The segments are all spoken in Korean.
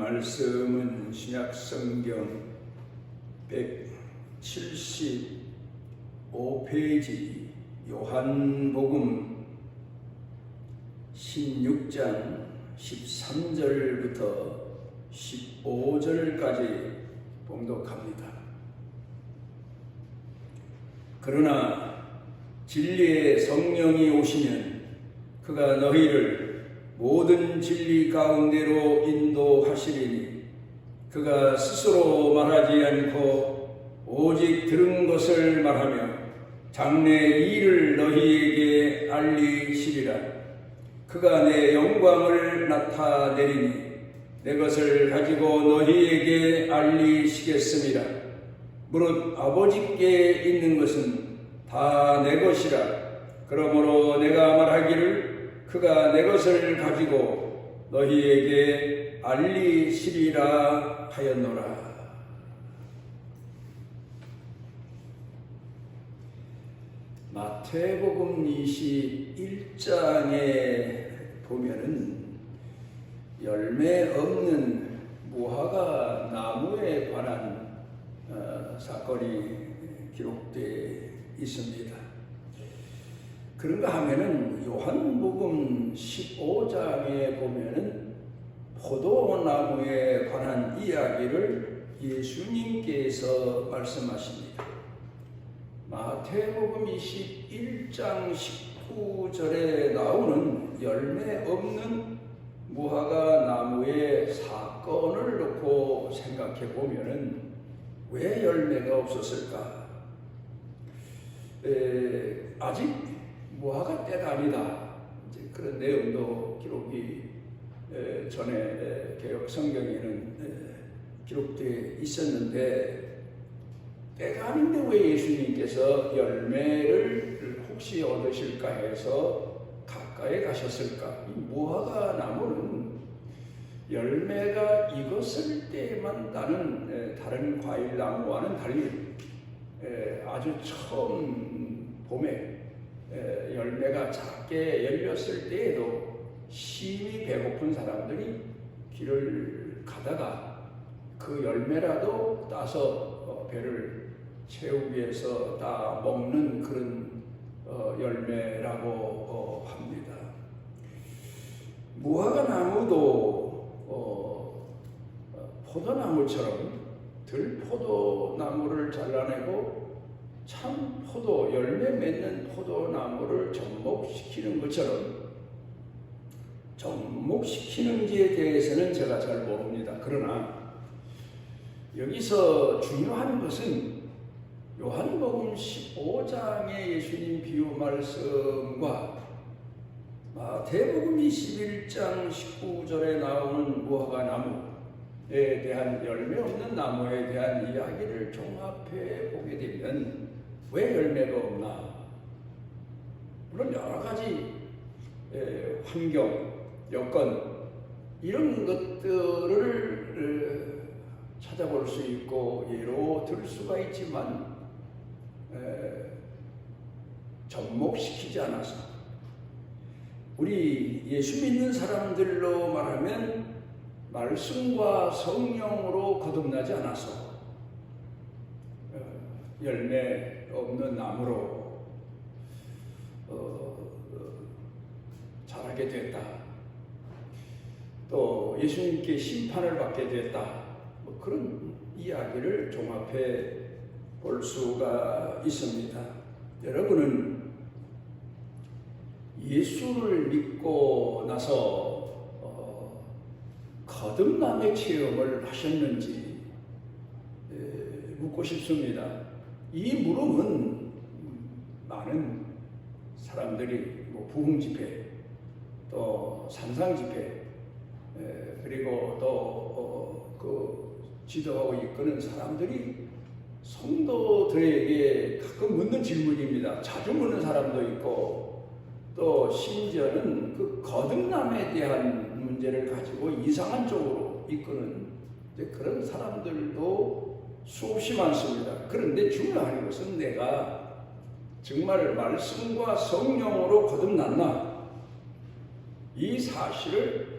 말씀은 신약성경 175페이지 요한복음 16장 13절부터 15절까지 봉독합니다. 그러나 진리의 성령이 오시면 그가 너희를 모든 진리 가운데로 인도하시리니 그가 스스로 말하지 않고 오직 들은 것을 말하며 장래 일을 너희에게 알리시리라. 그가 내 영광을 나타내리니 내 것을 가지고 너희에게 알리시겠습니다. 무릇 아버지께 있는 것은 다 내 것이라. 그러므로 내가 말하기를 그가 내 것을 가지고 너희에게 알리시리라 하였노라. 마태복음 21장에 보면은 열매 없는 무화과 나무에 관한 사건이 기록되어 있습니다. 그런가 하면은 요한복음 15장에 보면은 포도나무에 관한 이야기를 예수님께서 말씀하십니다. 마태복음 21장 19절에 나오는 열매 없는 무화과 나무의 사건을 놓고 생각해 보면은 왜 열매가 없었을까? 아직 무화과 때가 아니다. 이제 그런 내용도 기록이 전에 개역 성경에는 기록되어 있었는데 때가 아닌데 왜 예수님께서 열매를 혹시 얻으실까 해서 가까이 가셨을까? 이 무화과 나무는 열매가 익었을 때만 나는 다른 과일 나무와는 달리 아주 처음 봄에 열매가 작게 열렸을 때에도 심히 배고픈 사람들이 길을 가다가 그 열매라도 따서 배를 채우기 위해서 따 먹는 그런 열매라고 합니다. 무화과 나무도 포도나무처럼 들포도나무를 잘라내고 참 포도, 열매 맺는 포도나무를 접목시키는 것처럼 접목시키는지에 대해서는 제가 잘 모릅니다. 그러나 여기서 중요한 것은 요한복음 15장의 예수님 비유 말씀과 마태복음 21장 19절에 나오는 무화과 나무에 대한 열매 없는 나무에 대한 이야기를 종합해 보게 되면 왜 열매가 없나? 물론 여러 가지 환경, 여건 이런 것들을 찾아볼 수 있고 예로 들 수가 있지만 접목시키지 않아서 우리 예수 믿는 사람들로 말하면 말씀과 성령으로 거듭나지 않아서 열매 없는 나무로 자라게 됐다. 또 예수님께 심판을 받게 됐다. 뭐 그런 이야기를 종합해 볼 수가 있습니다. 여러분은 예수를 믿고 나서 거듭남의 체험을 하셨는지 묻고 싶습니다. 이 물음은 많은 사람들이 부흥 집회, 또 산상 집회, 그리고 또 그 지도하고 이끄는 사람들이 성도들에게 가끔 묻는 질문입니다. 자주 묻는 사람도 있고 또 심지어는 그 거듭남에 대한 문제를 가지고 이상한 쪽으로 이끄는 그런 사람들도 수없이 많습니다. 그런데 중요한 것은 내가 정말 말씀과 성령으로 거듭났나? 이 사실을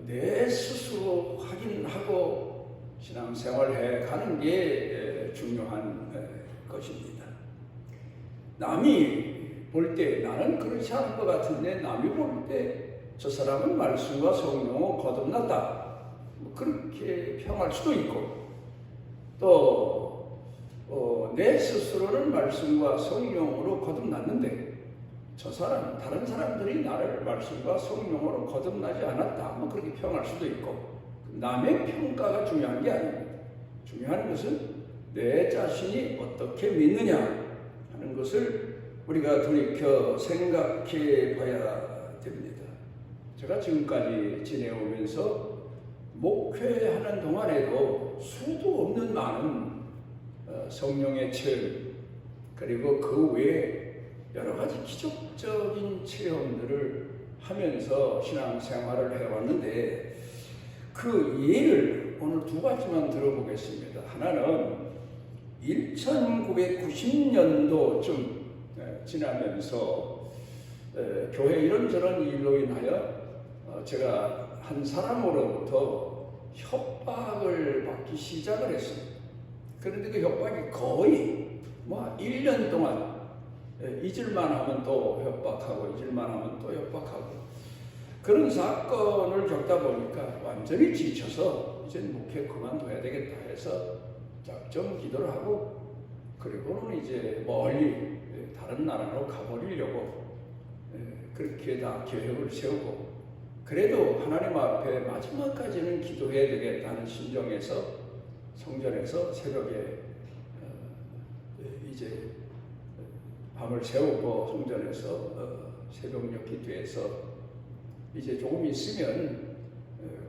내 스스로 확인하고 신앙생활해 가는 게 중요한 것입니다. 남이 볼 때 나는 그렇지 않은 것 같은데 남이 볼 때 저 사람은 말씀과 성령으로 거듭났다, 그렇게 평할 수도 있고, 또 내 스스로는 말씀과 성령으로 거듭났는데 저 사람, 다른 사람들이 나를 말씀과 성령으로 거듭나지 않았다, 그렇게 평할 수도 있고, 남의 평가가 중요한 게 아닙니다. 중요한 것은 내 자신이 어떻게 믿느냐 하는 것을 우리가 돌이켜 생각해 봐야 됩니다. 제가 지금까지 지내오면서 목회하는 동안에도 수도 없는 많은 성령의 체험, 그리고 그 외에 여러 가지 기적적인 체험들을 하면서 신앙생활을 해왔는데, 그 예를 오늘 두 가지만 들어보겠습니다. 하나는 1990년도쯤 지나면서 교회 이런저런 일로 인하여 제가 한 사람으로부터 협박을 받기 시작을 했습니다. 그런데 그 협박이 거의 1년 동안 잊을만 하면 또 협박하고 잊을만 하면 또 협박하고, 그런 사건을 겪다 보니까 완전히 지쳐서 이제 목회 그만둬야 되겠다 해서 작정 기도를 하고, 그리고는 이제 멀리 다른 나라로 가버리려고 그렇게 다 계획을 세우고, 그래도 하나님 앞에 마지막까지는 기도해야 되겠다는 심정에서 성전에서 새벽에 이제 밤을 새우고 성전에서 새벽녘 기도해서 이제 조금 있으면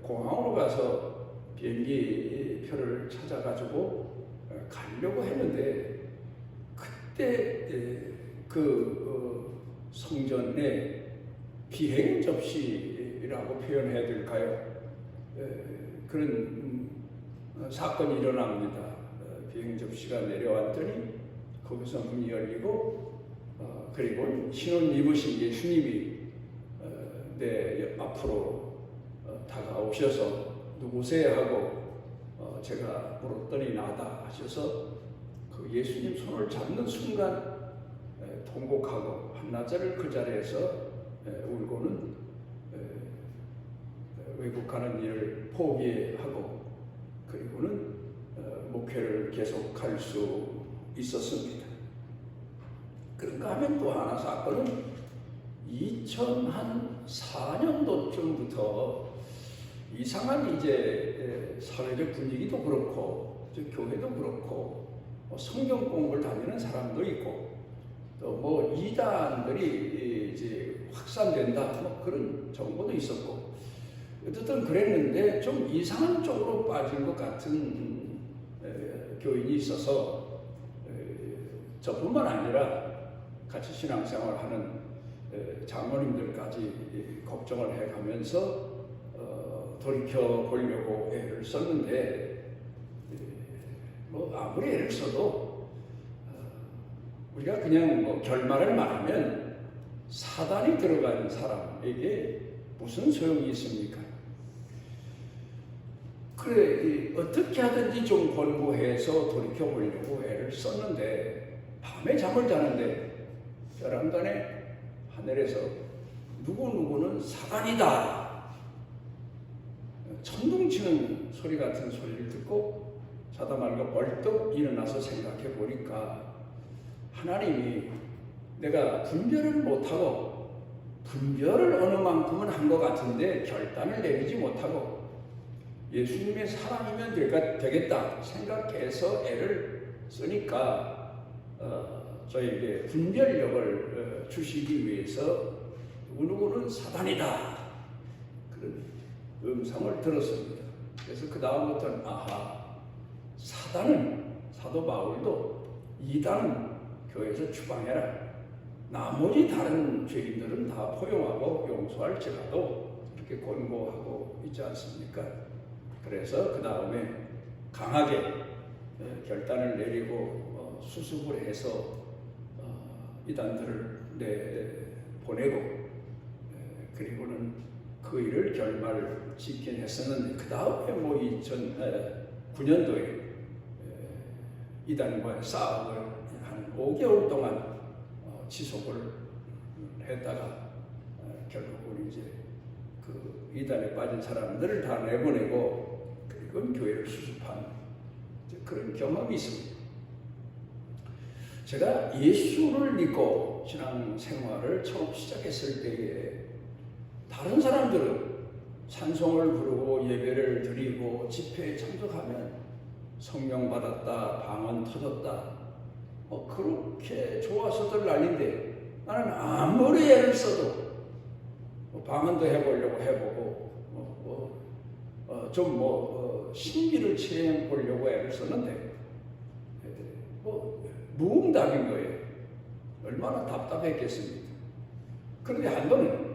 공항으로 가서 비행기 표를 찾아가지고 가려고 했는데, 그때 그 성전에 비행 접시라고 표현해야 될까요? 그런 사건이 일어납니다. 비행 접시가 내려왔더니 거기서 문이 열리고, 그리고 신혼 입으신 예수님이 내 앞으로 다가오셔서 누구세요 하고 제가 물었더니 나다 하셔서 그 예수님 손을 잡는 순간 통곡하고 한나절을 그 자리에서 울고는 외국 가는 일을 포기하고, 그리고는 목회를 계속할 수 있었습니다. 그런가 하면 또 하나 사건은 2004년도쯤부터 이상한 이제 사회적 분위기도 그렇고 교회도 그렇고 성경 공부를 다니는 사람도 있고, 또 이단들이 이제 확산된다, 그런 정보도 있었고, 어쨌든 그랬는데 좀 이상한 쪽으로 빠진 것 같은 교인이 있어서 저뿐만 아니라 같이 신앙생활하는 장로님들까지 걱정을 해가면서 돌이켜 보려고 애를 썼는데, 아무리 애를 써도 우리가 그냥 결말을 말하면 사단이 들어간 사람에게 무슨 소용이 있습니까? 그래, 어떻게 하든지 좀 권고해서 돌이켜 보려고 애를 썼는데, 밤에 잠을 자는데 벼랑간에 하늘에서 누구누구는 사단이다, 천둥치는 소리 같은 소리를 듣고 자다 말고 벌떡 일어나서 생각해 보니까, 하나님이 내가 분별을 못하고, 분별을 어느 만큼은 한 것 같은데 결단을 내리지 못하고 예수님의 사랑이면 되겠다 생각해서 애를 쓰니까 저에게 분별력을 주시기 위해서 누구누구는 사단이다, 그런 음성을 들었습니다. 그래서 그 다음부터는 사단은, 사도 바울도 이단은 교회에서 추방해라, 나머지 다른 죄인들은 다 포용하고 용서할지라도 이렇게 권고하고 있지 않습니까? 그래서 그 다음에 강하게 결단을 내리고 수습을 해서 이단들을 보내고, 그리고는 그 일을 결말짓긴 했었는데 그 다음에 뭐 2009년도에 이단과의 싸움을 한 5개월 동안 지속을 했다가 결국은 이제 그 이단에 빠진 사람들을 다 내보내고 그리고 교회를 수습한 그런 경험이 있습니다. 제가 예수를 믿고 신앙생활을 처음 시작했을 때에 다른 사람들은 찬송을 부르고 예배를 드리고 집회에 참석하면 성령 받았다, 방언 터졌다, 그렇게 좋아서들 난리인데 나는 아무리 애를 써도 방언도 해보려고 해보고 신비를 체험해 보려고 애를 썼는데 무응답인 거예요. 얼마나 답답했겠습니까? 그런데 한 번은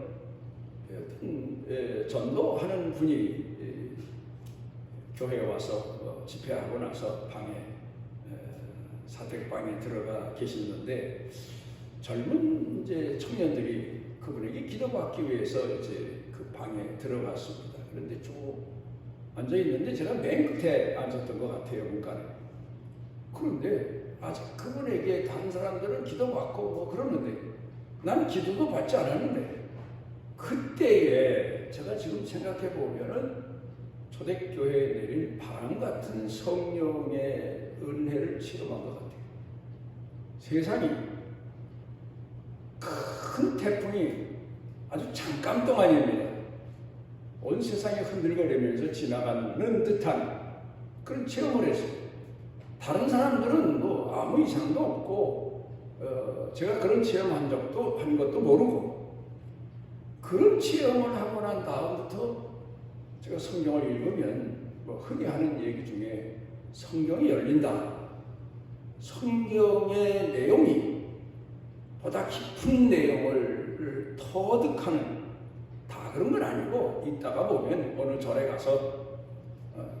전도하는 분이 교회에 와서 집회하고 나서 사택방에 들어가 계시는데 젊은 이제 청년들이 그분에게 기도받기 위해서 이제 그 방에 들어갔습니다. 그런데 쭉 앉아 있는데 제가 맨 끝에 앉았던 것 같아요, 문간에. 그런데 아직 그분에게 다른 사람들은 기도받고 그러는데 나는 기도도 받지 않았는데 그때에 제가 지금 생각해 보면은 초대교회에 내린 바람 같은 성령의 은혜를 체험한 것 같아요. 세상이 큰 태풍이 아주 잠깐 동안입니다. 온 세상이 흔들거리면서 지나가는 듯한 그런 체험을 했어요. 다른 사람들은 뭐 아무 이상도 없고 제가 그런 체험한 것도 모르고 그런 체험을 하고 난 다음부터 제가 성경을 읽으면 흔히 하는 얘기 중에 성경이 열린다. 성경의 내용이 보다 깊은 내용을 터득하는 다 그런 건 아니고 있다가 보면 어느 절에 가서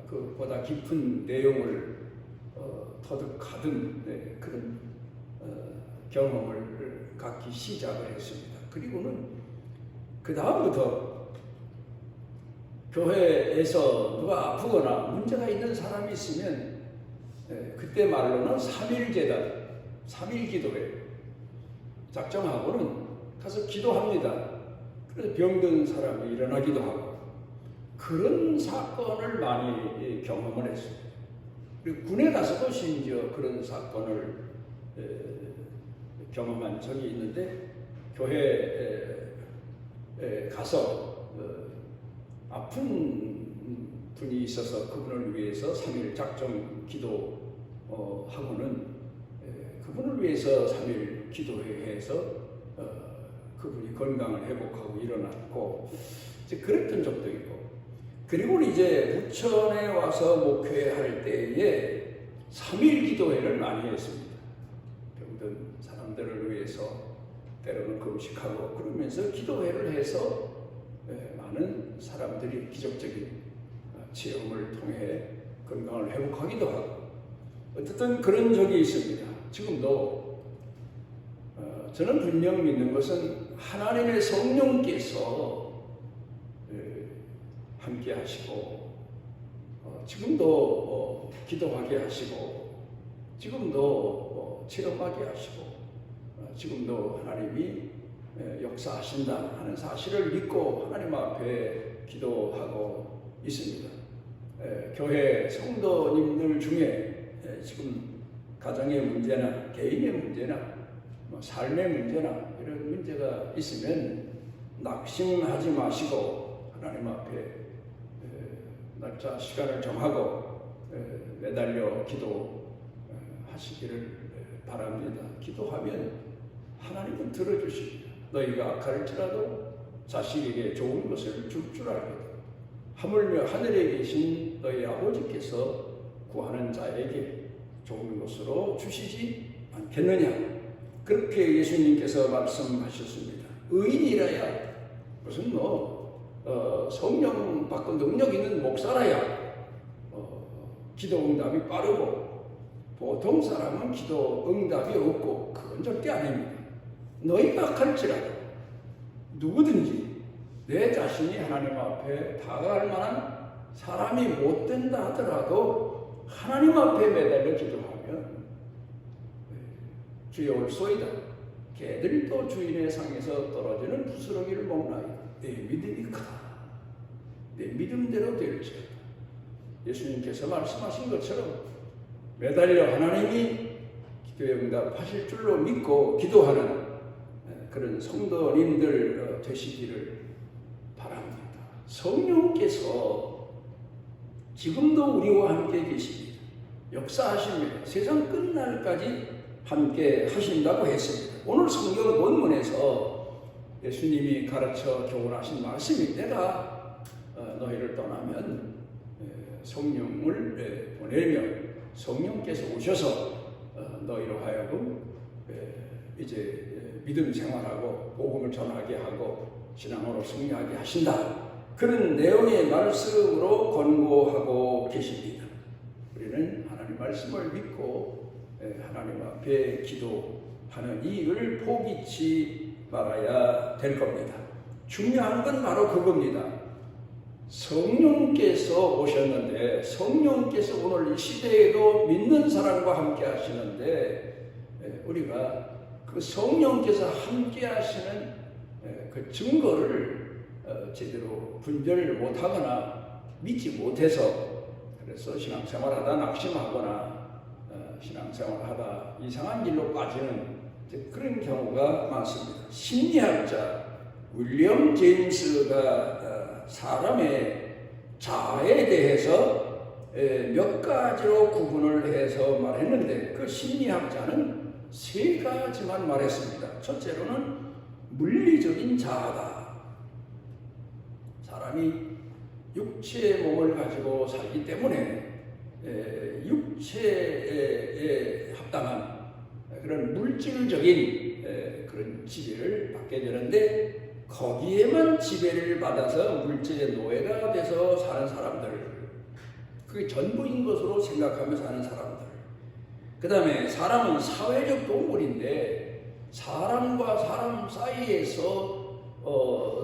그 보다 깊은 내용을 터득하던 그런 경험을 갖기 시작을 했습니다. 그리고는 그 다음부터 교회에서 누가 아프거나 문제가 있는 사람이 있으면 그때 말로는 3.1재단, 3.1기도회 작정하고는 가서 기도합니다. 그래서 병든 사람이 일어나기도 하고 그런 사건을 많이 경험을 했습니다. 그리고 군에 가서도 심지어 그런 사건을 경험한 적이 있는데 교회에 가서 아픈 분이 있어서 그분을 위해서 3일 작정 기도하고는 그분을 위해서 3일 기도회에서 그분이 건강을 회복하고 일어났고 이제 그랬던 적도 있고 그리고 이제 부천에 와서 목회할 때에 3일 기도회를 많이 했습니다. 병든 사람들을 위해서 때로는 금식하고 그러면서 기도회를 해서 많은 사람들이 기적적인 체험을 통해 건강을 회복하기도 하고 어쨌든 그런 적이 있습니다. 지금도 저는 분명 믿는 것은 하나님의 성령께서 함께 하시고 지금도 기도하게 하시고 지금도 체험하게 하시고 지금도 하나님이 역사하신다 하는 사실을 믿고 하나님 앞에 기도하고 있습니다. 교회 성도님들 중에 지금 가정의 문제나 개인의 문제나 삶의 문제나 이런 문제가 있으면 낙심하지 마시고 하나님 앞에 날짜 시간을 정하고 매달려 기도하시기를 바랍니다. 기도하면 하나님은 들어주십니다. 너희가 악할지라도 자식에게 좋은 것을 줄 줄 알거든. 하물며 하늘에 계신 너희 아버지께서 구하는 자에게 좋은 것으로 주시지 않겠느냐. 그렇게 예수님께서 말씀하셨습니다. 의인이라야 무슨 성령 받고 능력 있는 목사라야 기도 응답이 빠르고 보통 사람은 기도 응답이 없고 그건 절대 아닙니다. 너희가 악할지라도 누구든지 내 자신이 하나님 앞에 다가갈 만한 사람이 못 된다 하더라도 하나님 앞에 매달려 기도하면 주여 올소이다. 개들이 또 주인의 상에서 떨어지는 부스러기를 먹나이다. 내 믿음이 크다. 내 믿음대로 될지어다. 예수님께서 말씀하신 것처럼 매달려 하나님이 기도에 응답하실 줄로 믿고 기도하는 그런 성도님들 되시기를 바랍니다. 성령께서 지금도 우리와 함께 계십니다. 역사하십니다. 세상 끝날까지 함께 하신다고 했습니다. 오늘 성경 본문에서 예수님이 가르쳐 교훈하신 말씀이 내가 너희를 떠나면 성령을 보내며 성령께서 오셔서 너희로 하여금 이제 믿음 생활하고 복음을 전하게 하고 신앙으로 승리하게 하신다. 그런 내용의 말씀으로 권고하고 계십니다. 우리는 하나님 말씀을 믿고 하나님 앞에 기도하는 이 일을 포기치 말아야 될 겁니다. 중요한 건 바로 그겁니다. 성령께서 오셨는데 성령께서 오늘 이 시대에도 믿는 사람과 함께 하시는데 우리가 그 성령께서 함께 하시는 그 증거를 제대로 분별을 못하거나 믿지 못해서 그래서 신앙생활하다 낙심하거나 신앙생활하다 이상한 길로 빠지는 그런 경우가 많습니다. 심리학자 윌리엄 제임스가 사람의 자아에 대해서 몇 가지로 구분을 해서 말했는데 그 심리학자는 세 가지만 말했습니다. 첫째로는 물리적인 자아다. 사람이 육체의 몸을 가지고 살기 때문에 육체에 합당한 그런 물질적인 그런 지배를 받게 되는데 거기에만 지배를 받아서 물질의 노예가 돼서 사는 사람들, 그게 전부인 것으로 생각하며 사는 사람들. 그 다음에 사람은 사회적 동물인데 사람과 사람 사이에서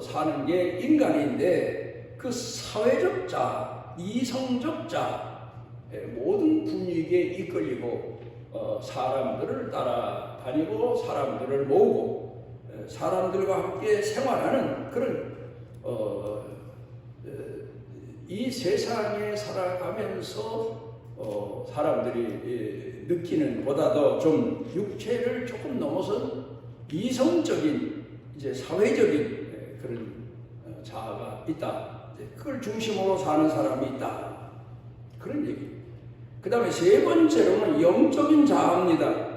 사는 게 인간인데 그 사회적 자, 이성적 자, 모든 분위기에 이끌리고 사람들을 따라다니고 사람들을 모으고 사람들과 함께 생활하는 그런 이 세상에 살아가면서 사람들이 느끼는 보다도 좀 육체를 조금 넘어선 이성적인 이제 사회적인 그런 자아가 있다. 그걸 중심으로 사는 사람이 있다. 그런 얘기. 그 다음에 세 번째로는 영적인 자아입니다.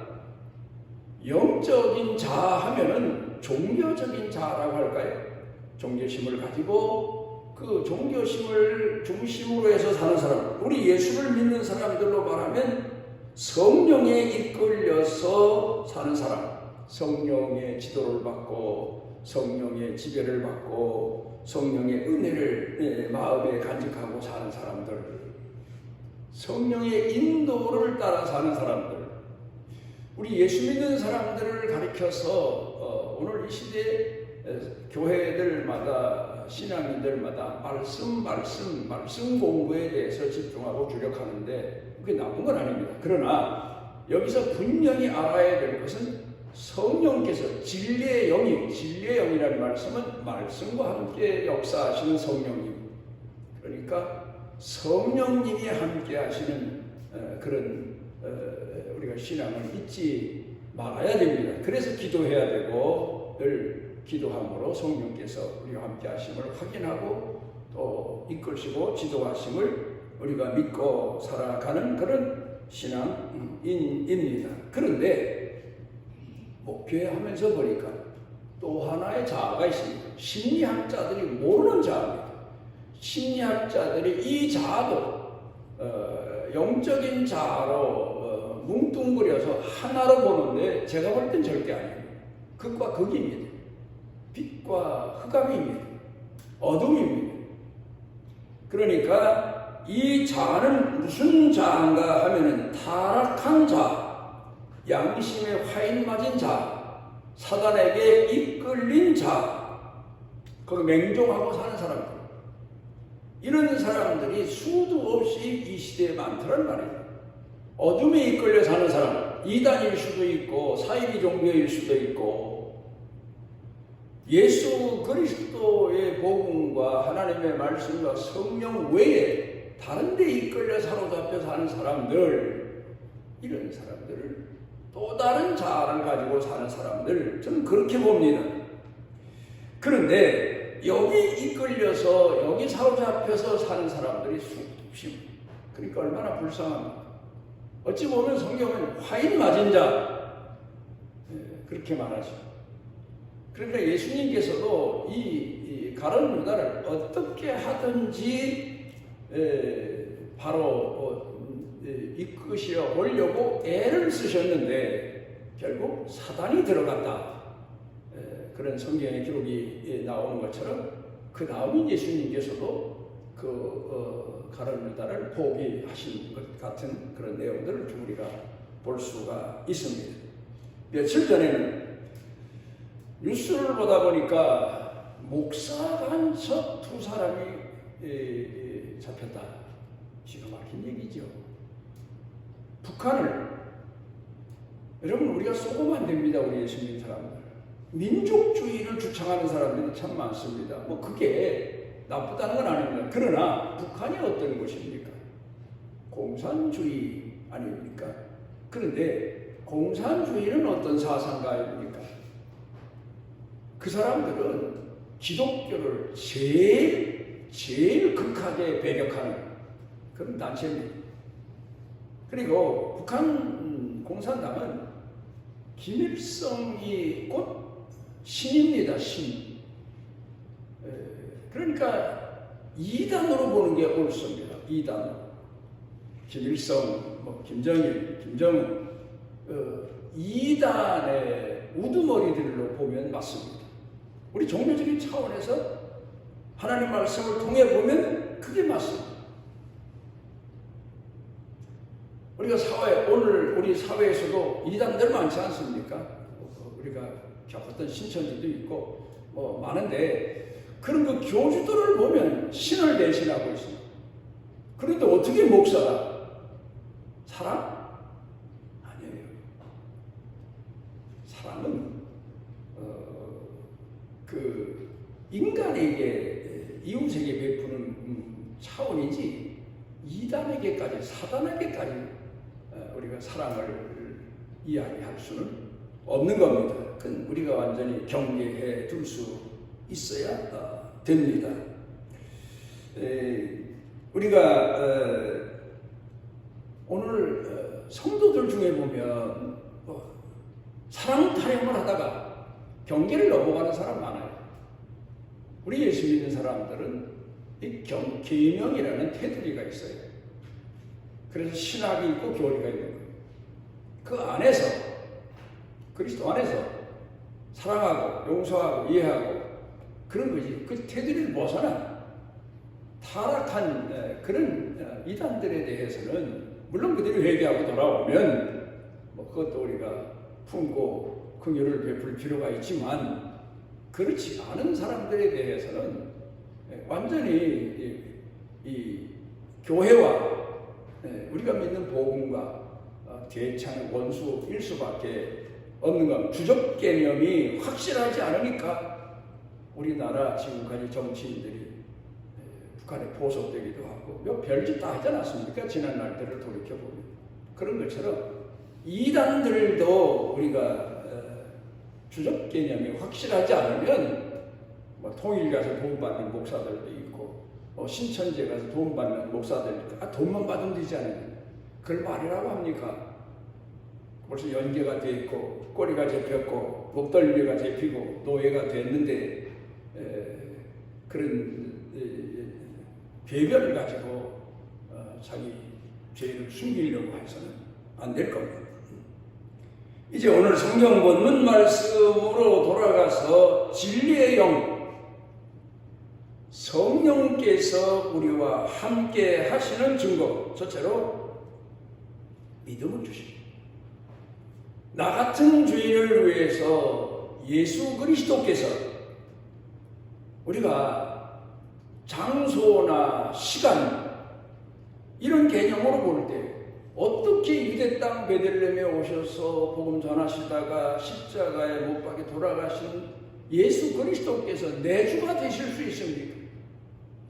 영적인 자아 하면은 종교적인 자아라고 할까요? 종교심을 가지고 그 종교심을 중심으로 해서 사는 사람, 우리 예수를 믿는 사람들로 말하면 성령에 이끌려서 사는 사람, 성령의 지도를 받고 성령의 지배를 받고 성령의 은혜를 마음에 간직하고 사는 사람들, 성령의 인도를 따라 사는 사람들, 우리 예수 믿는 사람들을 가리켜서 오늘 이 시대 교회들마다 신앙인들마다 말씀 공부에 대해서 집중하고 주력하는데 그게 나쁜 건 아닙니다. 그러나 여기서 분명히 알아야 될 것은 성령께서 진리의 영이라는 말씀은 말씀과 함께 역사하시는 성령님, 그러니까 성령님이 함께 하시는 그런 우리가 신앙을 잊지 말아야 됩니다. 그래서 기도해야 되고 늘 기도함으로 성령께서 우리와 함께 하심을 확인하고 또 이끌시고 지도하심을 우리가 믿고 살아가는 그런 신앙인입니다. 그런데 목회하면서 보니까 또 하나의 자아가 있습니다. 심리학자들이 모르는 자아입니다. 심리학자들이 이 자아도 영적인 자아로 뭉뚱그려서 하나로 보는데 제가 볼 땐 절대 아니에요. 극과 극입니다. 빛과 흑암입니다. 어둠입니다. 그러니까 이 자아는 무슨 자아인가 하면은 타락한 자, 양심에 화인 맞은 자, 사단에게 이끌린 자, 거기 맹종하고 사는 사람들, 이런 사람들이 수도 없이 이 시대에 많더란 말이에요. 어둠에 이끌려 사는 사람, 이단일 수도 있고 사이비 종교일 수도 있고, 예수 그리스도의 복음과 하나님의 말씀과 성령 외에 다른 데 이끌려 사로잡혀 사는 사람들, 이런 사람들을, 또 다른 자아를 가지고 사는 사람들, 저는 그렇게 봅니다. 그런데 여기 이끌려서 여기 사로잡혀서 사는 사람들이 수없이, 그러니까 얼마나 불쌍합니까? 어찌 보면 성경은 화인 맞은 자, 그렇게 말하죠. 그러니까 예수님께서도 이 가룟 유다를 어떻게 하든지 바로 이끄시어 보려고 애를 쓰셨는데 결국 사단이 들어갔다. 그런 성경의 기록이 나오는 것처럼 그 다음인 예수님께서도 가룟 유다를 포기하신 것 같은 그런 내용들을 우리가 볼 수가 있습니다. 며칠 전에는 뉴스를 보다 보니까 목사 간첩 2사람이 잡혔다. 기가 막힌 얘기죠. 북한을, 여러분, 우리가 쏘고만 안 됩니다. 우리 예수님 사람들. 민족주의를 주창하는 사람들이 참 많습니다. 뭐 그게 나쁘다는 건 아닙니다. 그러나 북한이 어떤 곳입니까? 공산주의 아닙니까? 그런데 공산주의는 어떤 사상가입니까? 그 사람들은 기독교를 제일 극하게 배격하는 그런 단체입니다. 그리고 북한 공산당은 김일성이 곧 신입니다. 신. 그러니까 이단으로 보는 게 옳습니다. 이단으로. 김일성, 김정일, 김정은, 이단의 우두머리들로 보면 맞습니다. 우리 종교적인 차원에서 하나님 말씀을 통해 보면 그게 맞습니다. 우리가 오늘 우리 사회에서도 이단들 많지 않습니까? 우리가 겪었던 신천지도 있고 많은데, 그런 그 교주들을 보면 신을 대신하고 있습니다. 그런데 어떻게 목사가? 사랑? 아니에요. 사랑은 그 인간에게, 이웃에게 베푸는 차원이지 이단에게까지, 사단에게까지 우리가 사랑을 이야기할 수는 없는 겁니다. 그건 우리가 완전히 경계해 둘 수 있어야 됩니다. 우리가 오늘 성도들 중에 보면 사랑 타령을 하다가 경계를 넘어가는 사람 많아요. 우리 예수 믿는 사람들은 이 계명이라는 테두리가 있어요. 그래서 신학이 있고 교리가 있는 거예요. 그 안에서, 그리스도 안에서 사랑하고 용서하고 이해하고 그런 거지. 그 테두리를 벗어나 타락한 그런 이단들에 대해서는 물론 그들이 회개하고 돌아오면 그것도 우리가 품고 긍휼을 베풀 필요가 있지만, 그렇지 않은 사람들에 대해서는 완전히 이 교회와 우리가 믿는 복음과 대창의 원수일 수밖에 없는 겁니다. 주적 개념이 확실하지 않으니까 우리나라 지금까지 정치인들이 북한에 포섭되기도 하고 별짓 다 하지 않았습니까? 지난 날들을 돌이켜보면. 그런 것처럼 이단들도 우리가 주적 개념이 확실하지 않으면 통일 가서 도움받는 목사들도 있고 신천지에 가서 도움받는 목사들도 있고, 돈만 받으면 되지 않느냐, 그걸 말이라고 합니까? 벌써 연계가 돼 있고 꼬리가 잡혔고 목덜미가 잡히고 노예가 됐는데 그런 배변을 가지고 자기 죄를 숨기려고 해서는 안 될 겁니다. 이제 오늘 성경 본문 말씀으로 돌아가서 진리의 영, 성령께서 우리와 함께 하시는 증거, 첫째로 믿음을 주십니다. 나 같은 죄인을 위해서 예수 그리스도께서 우리가 장소나 시간 이런 개념으로 볼 때 어떻게 유대 땅 베들레헴에 오셔서 복음 전하시다가 십자가에 못 박혀 돌아가신 예수 그리스도께서 내 주가 되실 수 있습니까?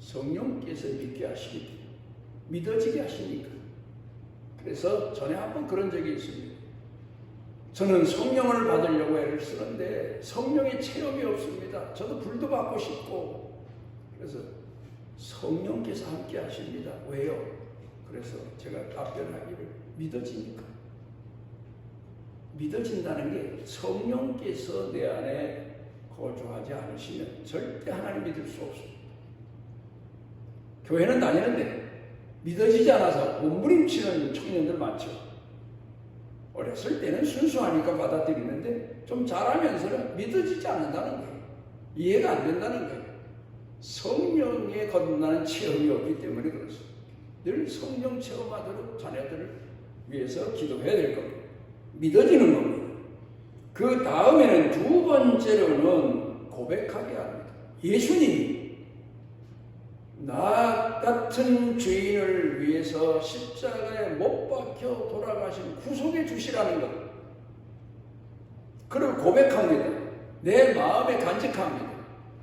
성령께서 믿게 하시기 때문에 믿어지게 하시니까. 그래서 전에 한번 그런 적이 있습니다. 저는 성령을 받으려고 애를 쓰는데 성령의 체험이 없습니다. 저도 불도 받고 싶고. 그래서 성령께서 함께 하십니다. 왜요? 그래서 제가 답변하기를 믿어지니까. 믿어진다는 게 성령께서 내 안에 거주하지 않으시면 절대 하나님 믿을 수 없습니다. 교회는 다니는데 믿어지지 않아서 몸부림치는 청년들 많죠. 어렸을 때는 순수하니까 받아들이는데 좀 자라면서는 믿어지지 않는다는 거예요. 이해가 안 된다는 거예요. 성령에 거듭나는 체험이 없기 때문에 그렇습니다. 늘 성령 체험하도록 자녀들을 위해서 기도해야 될 겁니다. 믿어지는 겁니다. 그 다음에는 두 번째로는 고백하게 합니다. 예수님이 나 같은 죄인을 위해서 십자가에 못 박혀 돌아가신 구속해 주시라는 것. 그걸 고백합니다. 내 마음에 간직합니다.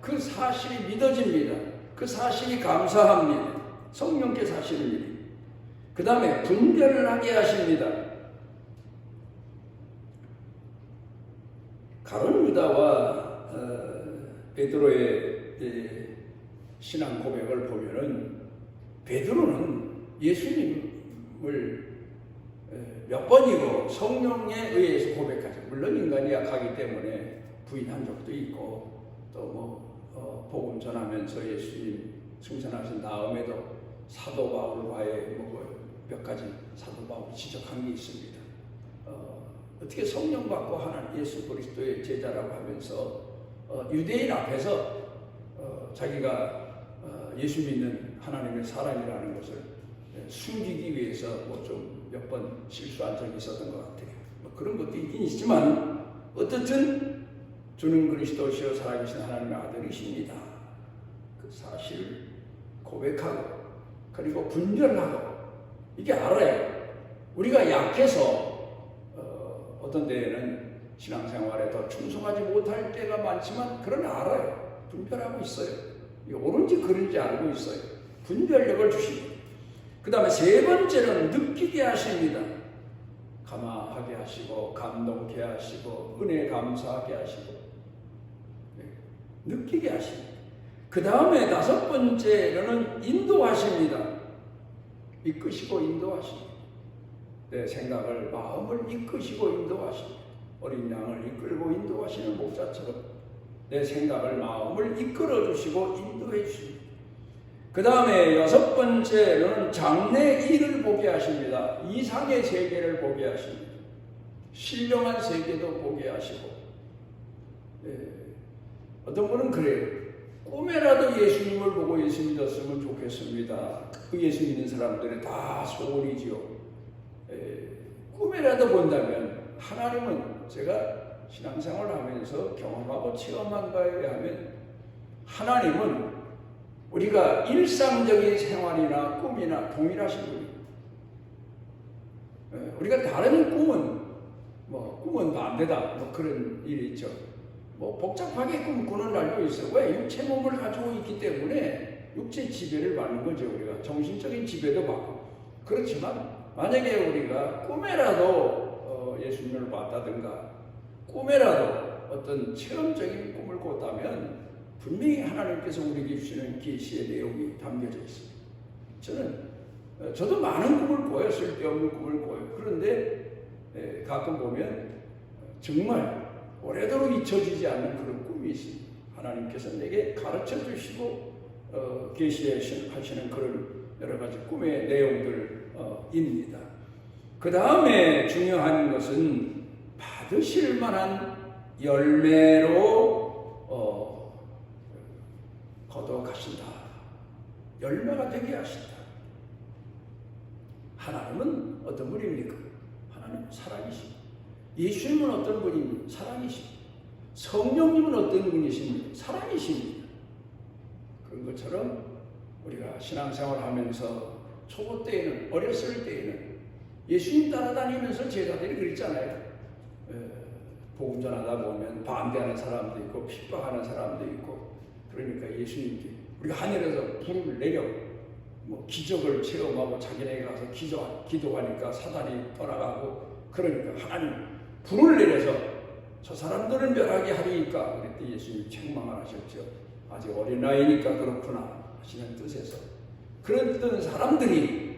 그 사실이 믿어집니다. 그 사실이 감사합니다. 성령께서 하시는 일이. 그 다음에 분별을 하게 하십니다. 가룟 유다와 베드로의 신앙 고백을 보면은 베드로는 예수님을 몇 번이고 성령에 의해서 고백하죠. 물론 인간이 약하기 때문에 부인한 적도 있고 또 복음 전하면서 예수님 승천하신 다음에도 사도 바울과의 몇 가지 사도 바울이 지적한 게 있습니다. 어떻게 성령 받고 하나님 예수 그리스도의 제자라고 하면서 유대인 앞에서 자기가 예수 믿는 하나님의 사람이라는 것을 숨기기 위해서 좀 몇 번 실수한 적이 있었던 것 같아요. 그런 것도 있긴 있지만 어떻든 주는 그리스도시요 살아계신 하나님의 아들이십니다. 그 사실을 고백하고 그리고 분별하고 이게 알아요. 우리가 약해서 어떤 데에는 신앙생활에 더 충성하지 못할 때가 많지만 그러나 알아요. 분별하고 있어요. 옳은지 그른지 알고 있어요. 분별력을 주십니다. 그 다음에 세 번째는 느끼게 하십니다. 감화하게 하시고 감동케 하시고 은혜 감사하게 하시고 느끼게 하십니다. 그 다음에 다섯 번째로는 인도하십니다. 이끄시고 인도하십니다. 내 생각을 마음을 이끄시고 인도하십니다. 어린 양을 이끌고 인도하시는 목자처럼 내 생각을 마음을 이끌어 주시고 인도해 주십니다. 그 다음에 여섯 번째로는 장래 일을 보게 하십니다. 이상의 세계를 보게 하십니다. 신령한 세계도 보게 하시고 어떤 분은 그래요. 꿈에라도 예수님을 보고 예수 믿었으면 좋겠습니다. 그 예수 믿는 사람들의 다 소원이지요. 꿈에라도 본다면 하나님은 제가 신앙생활을 하면서 경험하고 체험한 바에 의하면 하나님은 우리가 일상적인 생활이나 꿈이나 동일하신 분입니다. 우리가 다른 꿈은 꿈은 반대다 그런 일이 있죠. 복잡하게 꿈꾸는 날도 있어요. 왜? 육체 몸을 가지고 있기 때문에 육체 지배를 받는 거죠. 우리가 정신적인 지배도 받고. 그렇지만 만약에 우리가 꿈에라도 예수님을 봤다든가 꿈에라도 어떤 체험적인 꿈을 꿨다면 분명히 하나님께서 우리에게 주시는 계시의 내용이 담겨져 있습니다. 저도 많은 꿈을 꿔요. 쓸데없는 꿈을 꿔요. 그런데 가끔 보면 정말 오래도록 잊혀지지 않는 그런 꿈이 있습니다. 하나님께서 내게 가르쳐 주시고 계시하시는 그런 여러 가지 꿈의 내용들입니다. 그 다음에 중요한 것은 받으실 만한 열매로 거둬가신다. 열매가 되게 하신다. 하나님은 어떤 분입니까? 하나님은 사랑이십니다. 예수님은 어떤 분입니까? 사랑이십니다. 성령님은 어떤 분이십니까? 사랑이십니다. 것처럼 우리가 신앙생활 하면서 초보 때에는, 어렸을 때에는 예수님 따라다니면서 제자들이 그랬잖아요. 복음 전하다 보면 반대하는 사람도 있고 핍박하는 사람도 있고, 그러니까 예수님께 우리가 하늘에서 불을 내려 뭐 기적을 체험하고 자기네에 가서 기도하니까 사단이 떠나가고, 그러니까 하나님 불을 내려서 저 사람들은 멸하게 하리니까 그랬더니 예수님이 책망을 하셨죠. 아직 어린 나이니까 그렇구나 하시는 뜻에서 그랬던 사람들이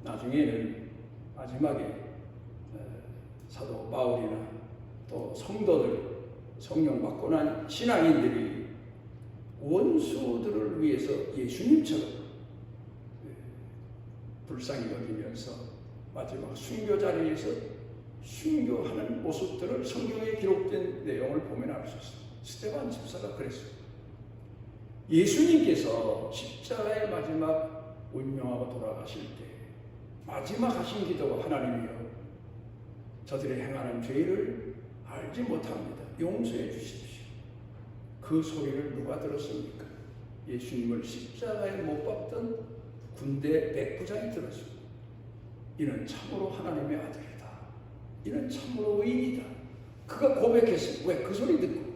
나중에는 마지막에 사도 바울이나 또 성도들, 성령 받고 난 신앙인들이 원수들을 위해서 예수님처럼 불쌍히 여기면서 마지막 순교 자리에서 순교하는 모습들을 성경에 기록된 내용을 보면 알 수 있습니다. 스데반 집사가 그랬어요. 예수님께서 십자가의 마지막 운명하고 돌아가실 때 마지막 하신 기도가 하나님이여 저들이 행하는 죄를 알지 못합니다. 용서해 주십시오. 그 소리를 누가 들었습니까? 예수님을 십자가에 못 박던 군대 백부장이 들었습니다. 이는 참으로 하나님의 아들이다. 이는 참으로 의인이다. 그가 고백했습니다. 왜? 그 소리 듣고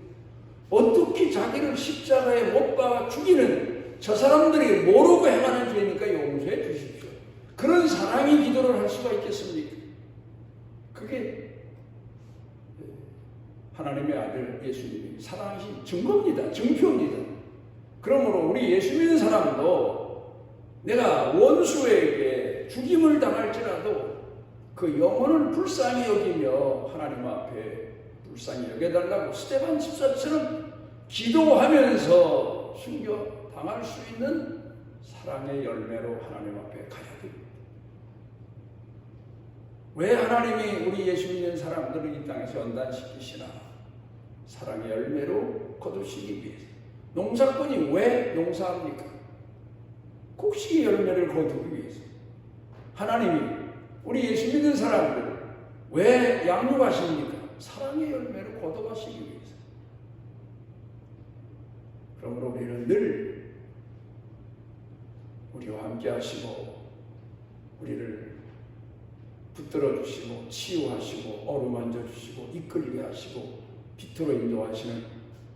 어떻게 자기를 십자가에 못 박아 죽이는 저 사람들이 모르고 행하는 죄니까 용서해 주십시오. 그런 사랑의 기도를 할 수가 있겠습니까? 그게 하나님의 아들 예수님이 사랑하신 증거입니다. 증표입니다. 그러므로 우리 예수 믿는 사람도 내가 원수에게 죽임을 당할지라도 그 영혼을 불쌍히 여기며 하나님 앞에 불쌍히 여겨달라고 스데반 집사처럼 기도하면서 순교 당할 수 있는 사랑의 열매로 하나님 앞에 가야 됩니다. 왜 하나님이 우리 예수 믿는 사람들을 이 땅에서 연단시키시나? 사랑의 열매로 거두시기 위해서. 농사꾼이 왜 농사합니까? 곡식의 열매를 거두기 위해서. 하나님이 우리 예수 믿는 사람들 왜 양육하십니까? 사랑의 열매를 거둬가시기 위해서. 그러므로 우리는 늘 우리와 함께 하시고 우리를 붙들어 주시고 치유하시고 어루만져 주시고 이끌게 하시고 빛으로 인도하시는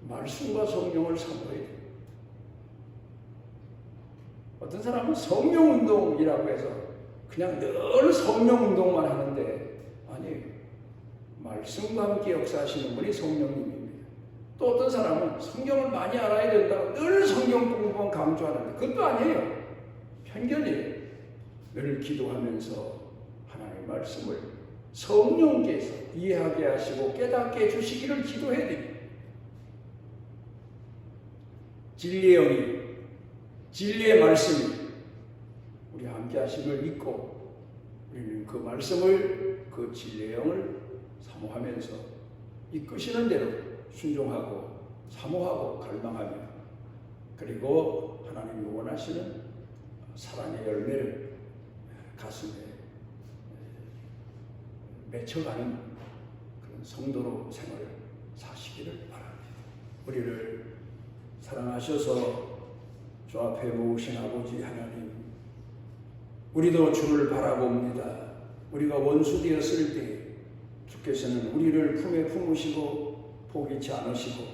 말씀과 성령을 사모해야 됩니다. 어떤 사람은 성령운동이라고 해서 그냥 늘 성령운동만 하는데 아니에요. 말씀과 함께 역사하시는 분이 성령님입니다. 또 어떤 사람은 성경을 많이 알아야 된다고 늘 성경 공부만 강조하는데 그것도 아니에요. 편견이에요. 늘 기도하면서 하나님의 말씀을 성령께서 이해하게 하시고 깨닫게 해주시기를 기도해야 됩니다. 진리의 영이, 진리의 말씀이 우리 함께 하심을 믿고 우리는 그 말씀을, 그 진리의 영을 사모하면서 이끄시는 대로 순종하고 사모하고 갈망하며 그리고 하나님이 원하시는 사랑의 열매를 가슴에 맺혀가는 그런 성도로 생활을 사시기를 바랍니다. 우리를 사랑하셔서 주 앞에 모으신 아버지 하나님, 우리도 주를 바라봅니다. 우리가 원수 되었을 때 주께서는 우리를 품에 품으시고 포기치 않으시고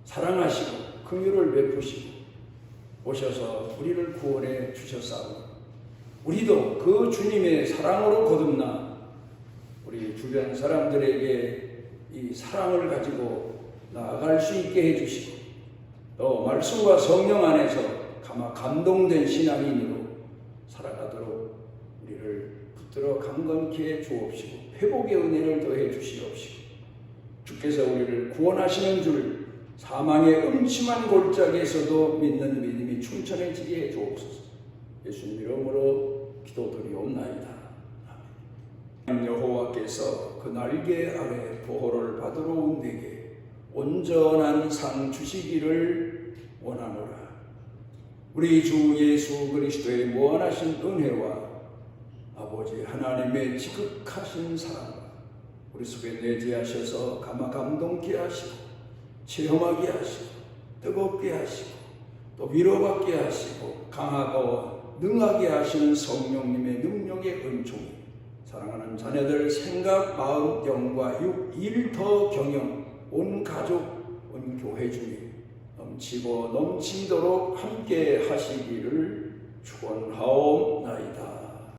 사랑하시고 긍휼을 베푸시고 오셔서 우리를 구원해 주셨사오니 우리도 그 주님의 사랑으로 거듭나 우리 주변 사람들에게 이 사랑을 가지고 나아갈 수 있게 해주시고 또 말씀과 성령 안에서 감동된 신앙인으로 살아가도록 우리를 붙들어 강건케 해 주옵시고 회복의 은혜를 더해 주시옵시고 주께서 우리를 구원하시는 줄 사망의 음침한 골짜기에서도 믿는 믿음이 충천해지게 해 주옵소서. 예수님 이름으로 기도드리옵나이다. 아멘. 여호와께서 그 날개 아래 보호를 받으러 온 내게 온전한 상 주시기를 원하노라. 우리 주 예수 그리스도의 무한하신 은혜와 아버지 하나님의 지극하신 사랑과 우리 속에 내재하셔서 감동케 하시고 체험하게 하시고 뜨겁게 하시고 또 위로받게 하시고 강하고 능하게 하시는 성령님의 능력의 은총이 사랑하는 자녀들 생각, 마음, 영과 육, 일 더 경영, 온 가족, 온 교회 중에 넘치고 넘치도록 함께 하시기를 축원하옵나이다.